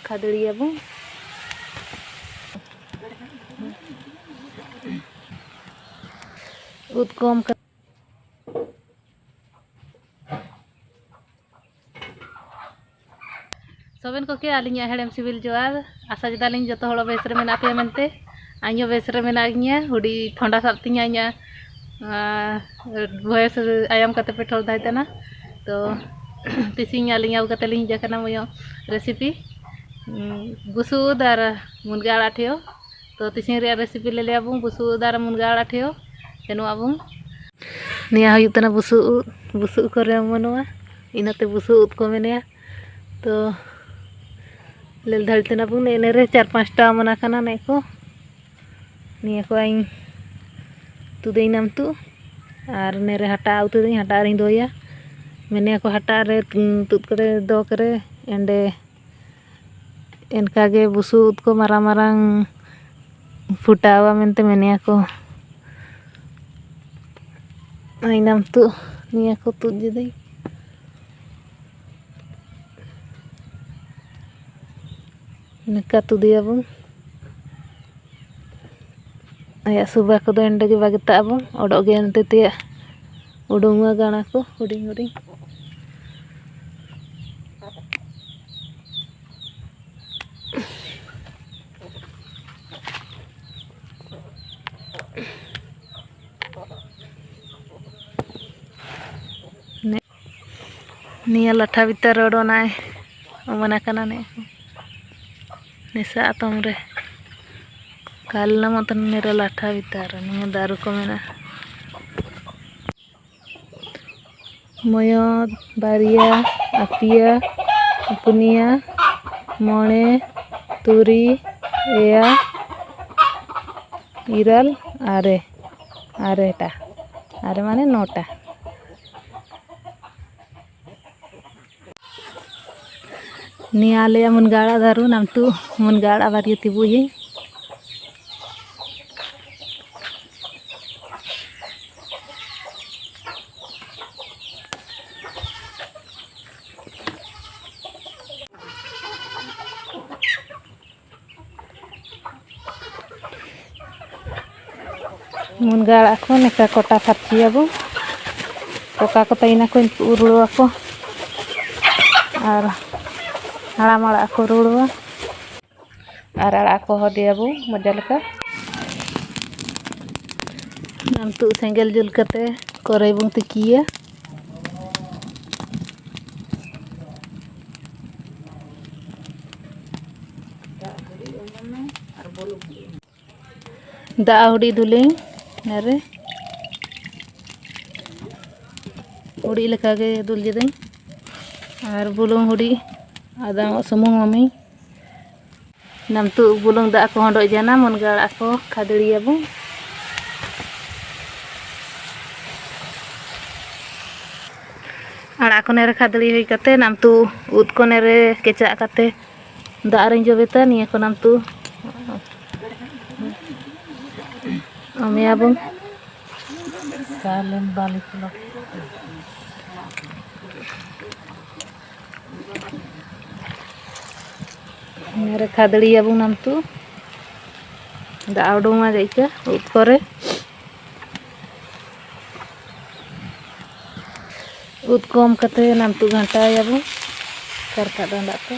खादड़ियाबो उद कम सबन को के आलिंग हेड़म सिविल जोर आशा जदालिंग जो हड़ बेस रे मेना पे मेनते आइयो बेस रे मेना गिया हुडी ठंडा साबतिया इया भयस आयाम कते पे ठोल दाइतना तो तिसिंग आलिंग आउ कते लिंग जकना मयो रेसिपी बुसुद और मुनगा आड़ा ठेयो तो तिसिंग रे रेसिपी ले लेबू बुसुद और मुनगा आड़ा ठेयो तेनो आबू निया हुतना बुसु करे मनवा इनाते बुसु को मेने तो लेल धलतना बुन एने रे 4-5 मना खाना ने को निया को आई तु देई नाम तु आर ने रे हटा उतु देई हटा रे दोया मेने को हटा रे तुत करे दो करे एंडे एनका गे बुसुद को मारांग मारांग फुटावा मेनते मेने को आई नाम तु निया को तु दे निका तु दिया बु आया सुबह को एंडे के बागता बु ओडोगे एंते ते उडुंगा गाना को हुडिंग हुडिंग निया लाठा भीतर रोडोनाय मना कना ने निसा तमरे कालना मतन मेरा लाठा भीतर निया दारू को मेना मयो बारिया अपिया पुनिया मोणे तुरी एया इरल आरे आरेटा आरे माने 9टा नियाले मुनगाड़ा दारू नाम तू मुनगाड़ा बारी तिबुये मुनगाड़ा को नेका कोटा फारचियाबो कोका को तैना को उरुड़वा को और हड़ाम आड़ा को रुड़वा और आड़ा को हदियाबो मजा लेका नाम तू सेंगेल जुल कते करई बुं तिकिया दा हुडी दुलिंग नरे हुडी लेका गे दुल जदई और बुलुंग हुडी आदा सुमुंग मम्मी नाम तू बुलुंग दा को हंडो जाना मुनगाड़ा को खादड़ियाबू आड़ा को नेरे खादड़ी हुई कते नाम तू उद को नेरे केचा कते दा रे जोबेता निया को नाम तू अमियाबू सालन बाली को मेरे खादड़ियाबू नाम तू दाउडुमा जाइका उद करे उद कम कते नाम तू घंटायाबू करका डांडा तो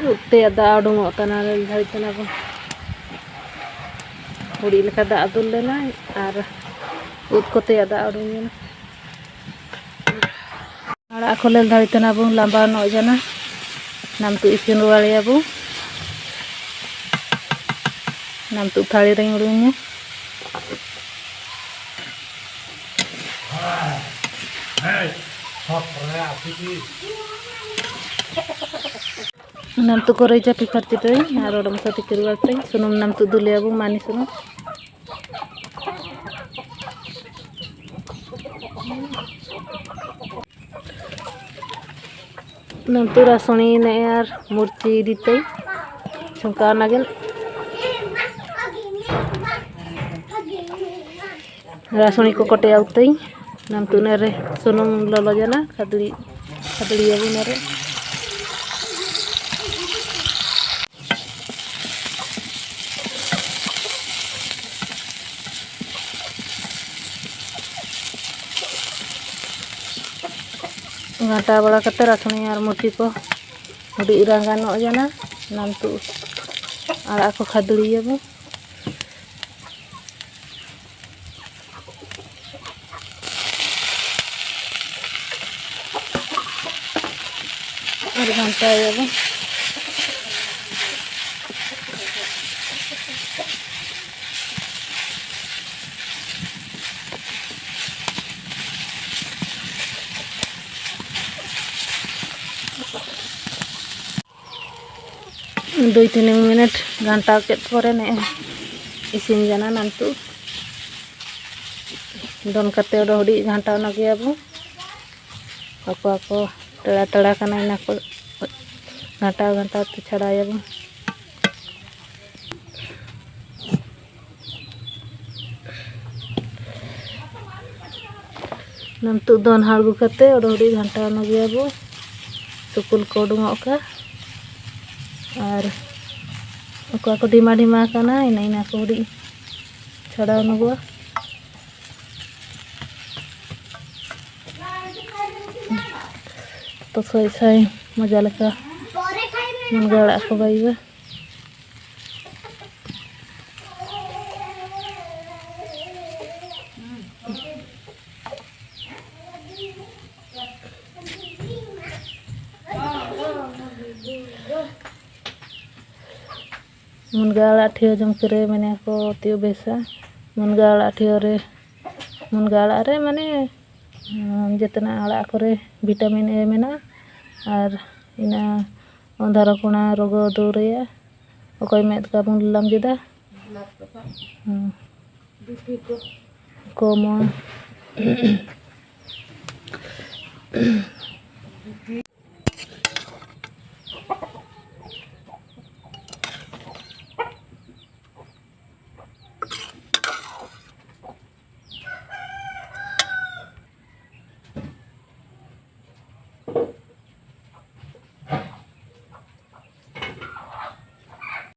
उत्ते दाडू तना धरतना हुड़ी लेखा दाग दुल लेना और उद कोते दाग उडूंगेना आड़ा को लेल धाड़ी तना बो लांबा नो जाना नाम तू इसिन रुवाड़िया बो नाम तू थाली रे उडूंगे नाम तू कोरे चापी खर्चिते और ओडम साथी किरवाते सुनुम नाम तू दुलिया बो मानी सुनुम नाम तू रासणी ने यार मुर्ची दीते शंका नागेन रासणी को कटे आउते नाम तू नेरे सुनुम ललो जाना खदड़ी खदड़ी अबू नेरे घाटा बड़ा करते रासणी और मुर्ची को हुडी रंगानो जाना नाम तू आड़ा को खदड़ी अबू और घंटा अबू दुई तीन मिनट घंटा के परे ने इसिन जाना नाम तू दोन कते हुडी घंटा नगे अबू ako tड़ा कना इना को घंटा घंटा ते छड़ायबू नाम तू दोन हाड़गु कते हुडी घंटा नगे अबू सुकुल को उडुंगो का और को ढीमा ढीमा कना इना इना को हुडी छड़ा नगुआ तो सोई साई मजा लेका मुनगा आड़ा को बाईबा मुनगा आड़ा ठियो जम करे मैंने को तियो बेसा मुनगा आड़ा ठियो रे मुनगा आड़ा रे माने जितना आड़ा करे विटामिन ए मेना और इना अंधार कोना रोग दूरिया अकोय मेद का बुन लम जिदा कम